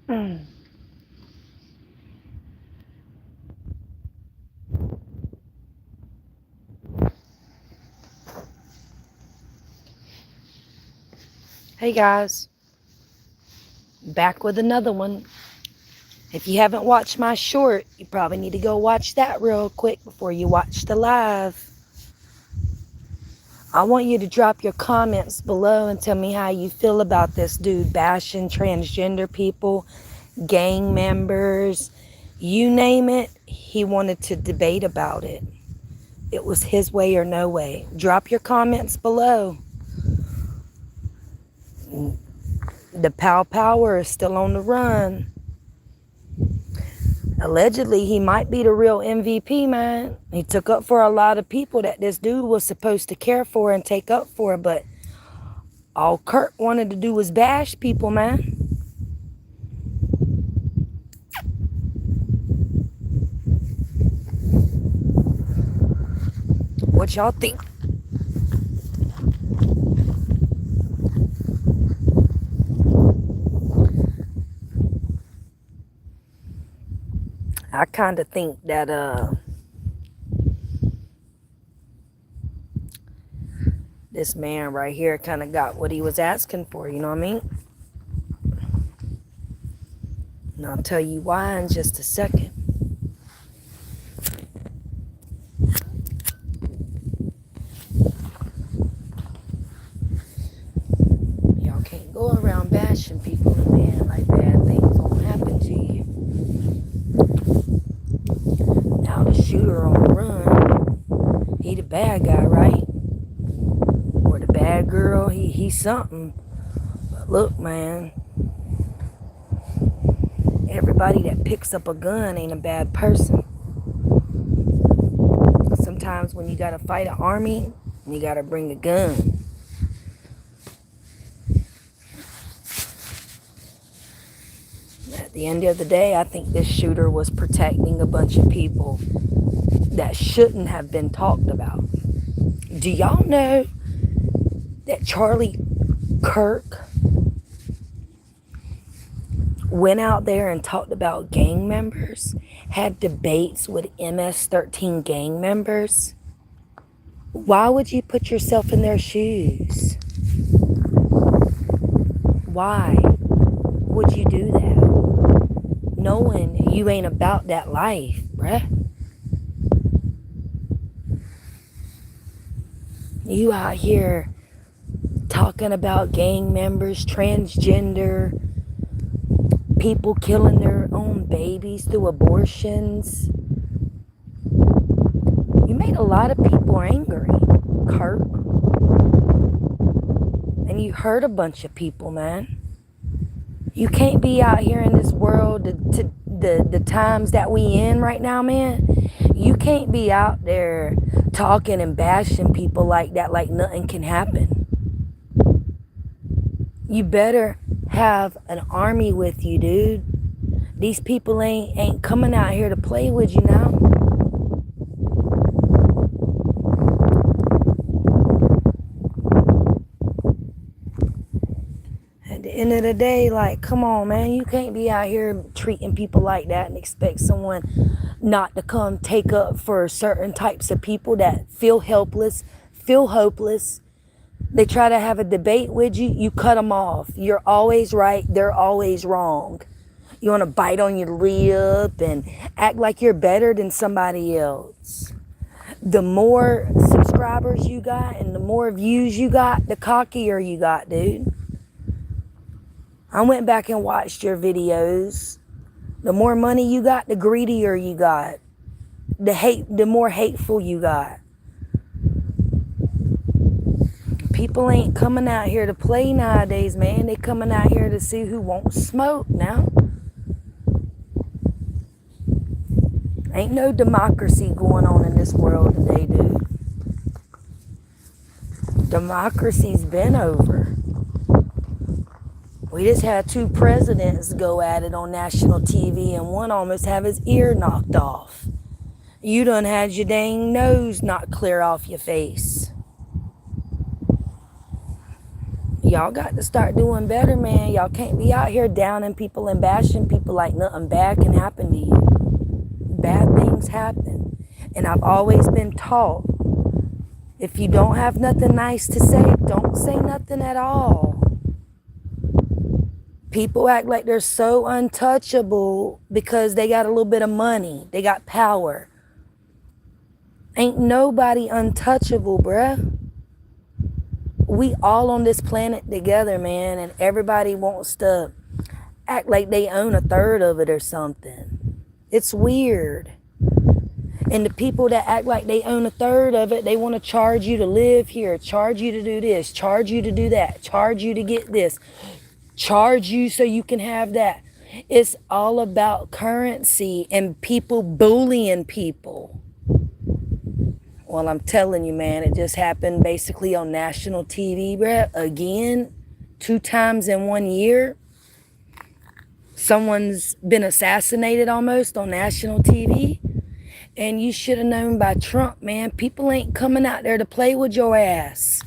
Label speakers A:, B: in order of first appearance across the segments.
A: Hey guys, back with another one. If you haven't watched my short, you probably need to go watch that real quick before you watch the live. I want you to drop your comments below and tell me how you feel about this dude bashing transgender people, gang members, you name it. He wanted to debate about it. It was his way or no way. Drop your comments below. The power is still on the run. Allegedly, he might be the real MVP, man. He took up for a lot of people that this dude was supposed to care for and take up for, but all Kirk wanted to do was bash people, man. What y'all think? I kind of think that this man right here kind of got what he was asking for, you know what I mean? And I'll tell you why in just a second. Y'all can't go around bashing people, man, like bad things won't happen to you. Now the shooter on the run, he the bad guy, right? Or the bad girl, he's something. But look, man, everybody that picks up a gun ain't a bad person. Sometimes when you gotta fight an army, you gotta bring a gun. At the end of the day, I think this shooter was protecting a bunch of people that shouldn't have been talked about. Do y'all know that Charlie Kirk went out there and talked about gang members, had debates with MS-13 gang members? Why would you put yourself in their shoes? Why would you do that? Knowing you ain't about that life, bruh. You out here talking about gang members, transgender, people killing their own babies through abortions. You made a lot of people angry, Kirk. And you hurt a bunch of people, man. You can't be out here in this world, the times that we in right now, man. You can't be out there talking and bashing people like that, like nothing can happen. You better have an army with you, dude. These people ain't coming out here to play with you now. At the end of the day, like, come on, man. You can't be out here treating people like that and expect someone not to come take up for certain types of people that feel helpless, feel hopeless. They try to have a debate with you, you cut them off. You're always right, they're always wrong. You want to bite on your lip and act like you're better than somebody else. The more subscribers you got and the more views you got, the cockier you got, dude. I went back and watched your videos. The more money you got, the greedier you got. The more hateful you got. People ain't coming out here to play nowadays, man. They coming out here to see who won't smoke now. Ain't no democracy going on in this world today, dude. Democracy's been over. We just had 2 presidents go at it on national TV and one almost have his ear knocked off. You done had your dang nose knocked clear off your face. Y'all got to start doing better, man. Y'all can't be out here downing people and bashing people like nothing bad can happen to you. Bad things happen. And I've always been taught, if you don't have nothing nice to say, don't say nothing at all. People act like they're so untouchable because they got a little bit of money. They got power. Ain't nobody untouchable, bruh. We all on this planet together, man, and everybody wants to act like they own a third of it or something. It's weird. And the people that act like they own a third of it, they want to charge you to live here, charge you to do this, charge you to do that, charge you to get this, charge you so you can have that. It's all about currency and people bullying people. Well, I'm telling you, man, it just happened basically on national TV, bruh. Again, 2 times in 1 year. Someone's been assassinated almost on national TV. And you should have known by Trump, man. People ain't coming out there to play with your ass.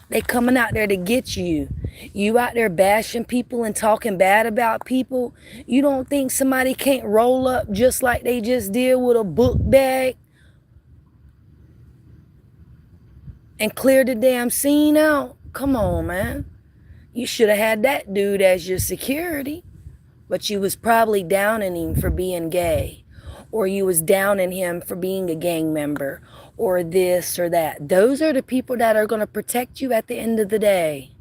A: They coming out there to get you. You out there bashing people and talking bad about people. You don't think somebody can't roll up just like they just did with a book bag and clear the damn scene out? Come on, man. You should have had that dude as your security. But you was probably downing him for being gay. Or you was downing him for being a gang member. Or this or that. Those are the people that are going to protect you at the end of the day.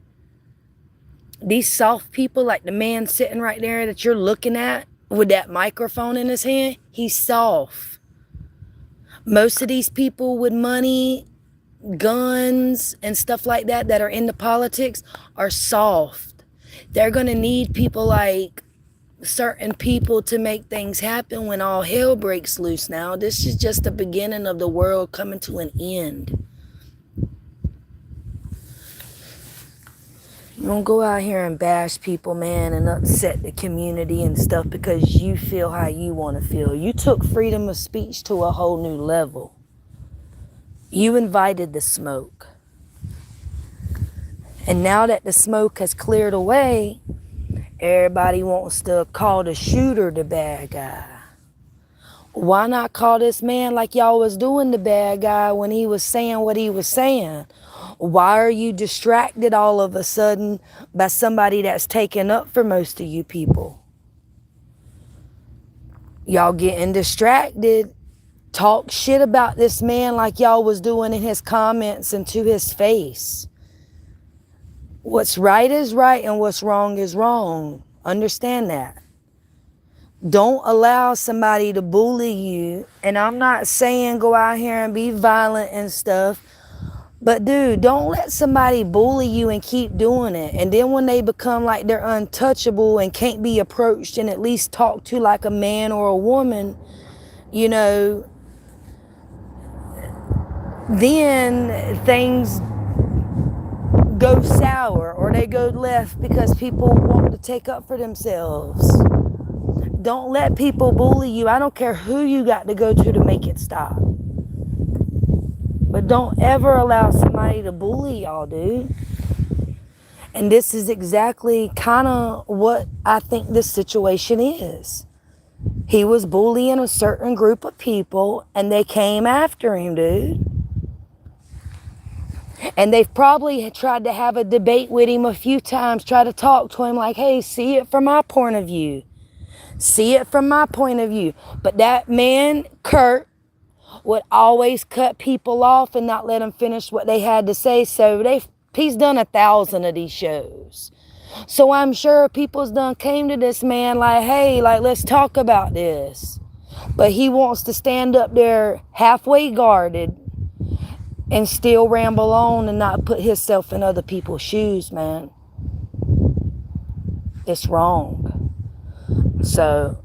A: These soft people, like the man sitting right there that you're looking at with that microphone in his hand, he's soft. Most of these people with money, guns and stuff like that are into politics are soft. They're going to need people like certain people to make things happen when all hell breaks loose now. This is just the beginning of the world coming to an end. You don't go out here and bash people, man, and upset the community and stuff because you feel how you want to feel. You took freedom of speech to a whole new level. You invited the smoke. And now that the smoke has cleared away, everybody wants to call the shooter the bad guy. Why not call this man like y'all was doing the bad guy when he was saying what he was saying? Why are you distracted all of a sudden by somebody that's taken up for most of you people? Y'all getting distracted. Talk shit about this man like y'all was doing in his comments and to his face. What's right is right and what's wrong is wrong. Understand that. Don't allow somebody to bully you. And I'm not saying go out here and be violent and stuff. But dude, don't let somebody bully you and keep doing it. And then when they become like they're untouchable and can't be approached and at least talked to like a man or a woman, you know, then things go sour or they go left because people want to take up for themselves. Don't let people bully you. I don't care who you got to go to make it stop. But don't ever allow somebody to bully y'all, dude. And this is exactly kind of what I think this situation is. He was bullying a certain group of people and they came after him, dude. And they've probably tried to have a debate with him a few times, try to talk to him like, hey, see it from my point of view. See it from my point of view. But that man, Kirk, would always cut people off and not let them finish what they had to say. So he's done 1,000 of these shows. So I'm sure people's done came to this man like, hey, like, let's talk about this. But he wants to stand up there halfway guarded and still ramble on and not put himself in other people's shoes, man. It's wrong. So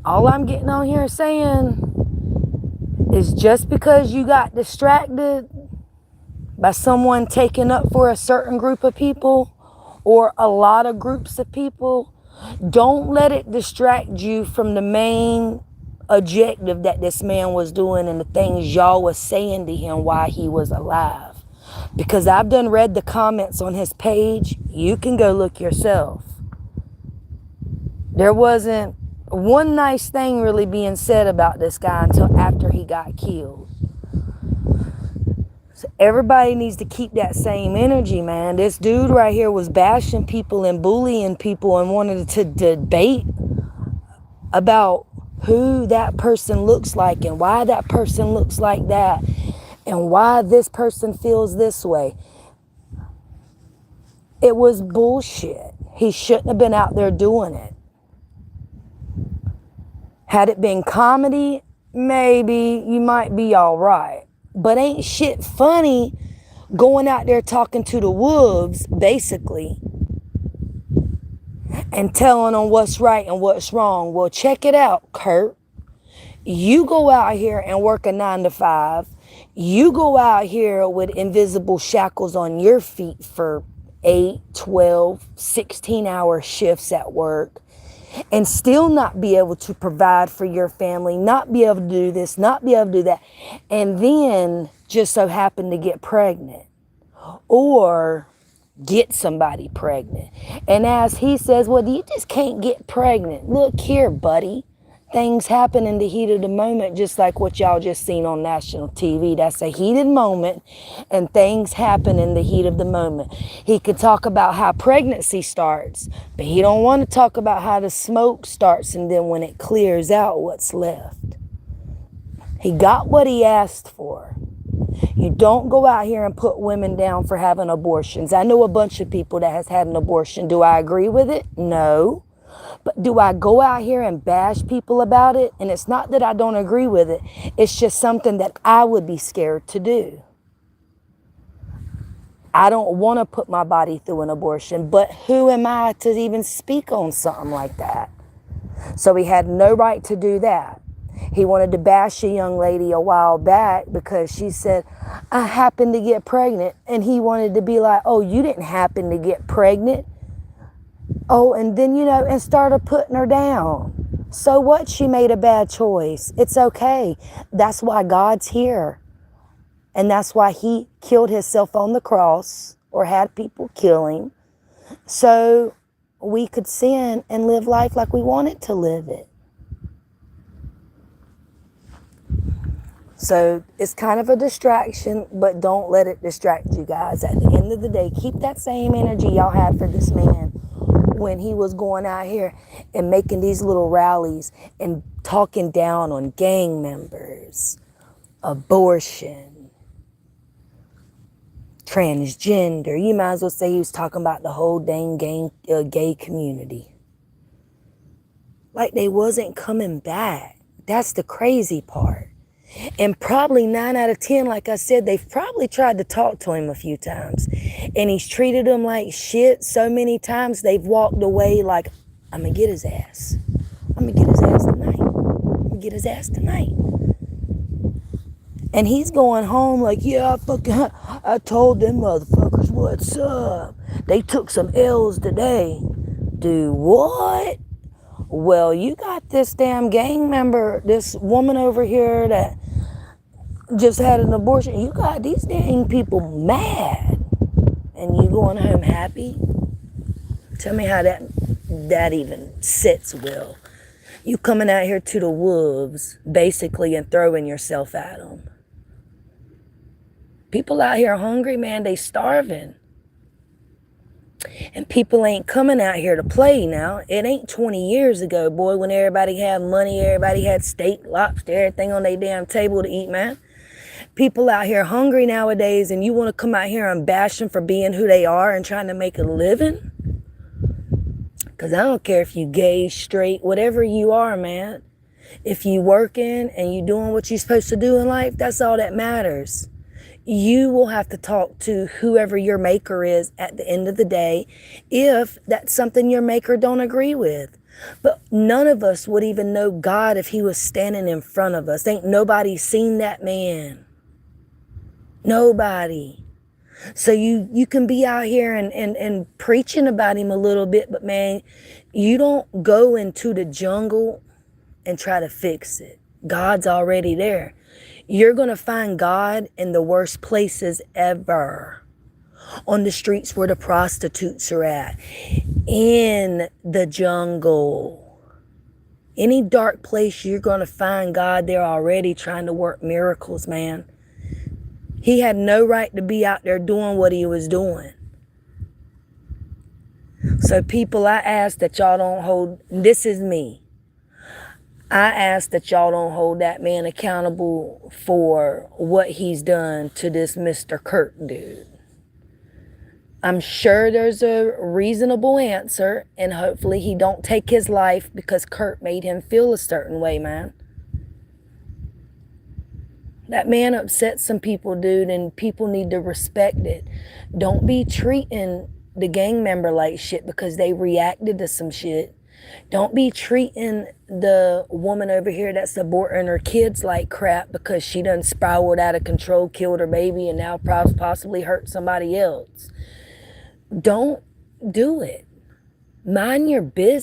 A: all I'm getting on here saying is just because you got distracted by someone taking up for a certain group of people or a lot of groups of people, don't let it distract you from the main objective that this man was doing and the things y'all was saying to him while he was alive. Because I've done read the comments on his page. You can go look yourself. There wasn't one nice thing really being said about this guy until after he got killed. So everybody needs to keep that same energy, man. This dude right here was bashing people and bullying people and wanted to debate about who that person looks like and why that person looks like that and why this person feels this way. It was bullshit. He shouldn't have been out there doing it. Had it been comedy, maybe you might be all right. But ain't shit funny going out there talking to the wolves, basically, and telling them what's right and what's wrong. Well, check it out, Kirk. You go out here and work a 9 to 5. You go out here with invisible shackles on your feet for 8, 12, 16-hour shifts at work and still not be able to provide for your family, not be able to do this, not be able to do that, and then just so happen to get pregnant or get somebody pregnant. And as he says, well, you just can't get pregnant. Look here, buddy. Things happen in the heat of the moment, just like what y'all just seen on national TV. That's a heated moment, and things happen in the heat of the moment. He could talk about how pregnancy starts, but he don't want to talk about how the smoke starts and then when it clears out, what's left. He got what he asked for. You don't go out here and put women down for having abortions. I know a bunch of people that has had an abortion. Do I agree with it? No. But do I go out here and bash people about it? And it's not that I don't agree with it. It's just something that I would be scared to do. I don't want to put my body through an abortion, but who am I to even speak on something like that? So he had no right to do that. He wanted to bash a young lady a while back because she said, I happened to get pregnant. And he wanted to be like, oh, you didn't happen to get pregnant. Oh, and then, and started putting her down. So what? She made a bad choice. It's okay. That's why God's here. And that's why he killed himself on the cross or had people kill him. So we could sin and live life like we wanted to live it. So it's kind of a distraction, but don't let it distract you guys. At the end of the day, keep that same energy y'all had for this man when he was going out here and making these little rallies and talking down on gang members, abortion, transgender. You might as well say he was talking about the whole dang gay community. Like they wasn't coming back. That's the crazy part. And probably 9 out of 10, like I said, they've probably tried to talk to him a few times. And he's treated them like shit so many times they've walked away like, I'm going to get his ass. I'm going to get his ass tonight. I'm going to get his ass tonight. And he's going home like, yeah, I told them motherfuckers what's up. They took some L's today. Do what? Well, you got this damn gang member, this woman over here that just had an abortion. You got these dang people mad. And you going home happy? Tell me how that even sits well. You coming out here to the wolves, basically, and throwing yourself at them. People out here hungry, man. They starving. And people ain't coming out here to play now. It ain't 20 years ago, boy, when everybody had money, everybody had steak, lobster, everything on their damn table to eat, man. People out here hungry nowadays, and you want to come out here and bash them for being who they are and trying to make a living? Because I don't care if you gay, straight, whatever you are, man. If you working and you doing what you're supposed to do in life, that's all that matters. You will have to talk to whoever your maker is at the end of the day if that's something your maker don't agree with. But none of us would even know God if he was standing in front of us. Ain't nobody seen that man. Nobody. So you can be out here and preaching about him a little bit, but man, you don't go into the jungle and try to fix it. God's already there. You're going to find God in the worst places ever. On the streets where the prostitutes are at, in the jungle. Any dark place, you're going to find God there already trying to work miracles, man. He had no right to be out there doing what he was doing. So people, I ask that y'all don't hold, this is me. I ask that y'all don't hold that man accountable for what he's done to this Mr. Kirk dude. I'm sure there's a reasonable answer, and hopefully he don't take his life because Kirk made him feel a certain way, man. That man upset some people, dude, and people need to respect it. Don't be treating the gang member like shit because they reacted to some shit. Don't be treating the woman over here that's aborting her kids like crap because she done spiraled out of control, killed her baby, and now possibly hurt somebody else. Don't do it. Mind your business.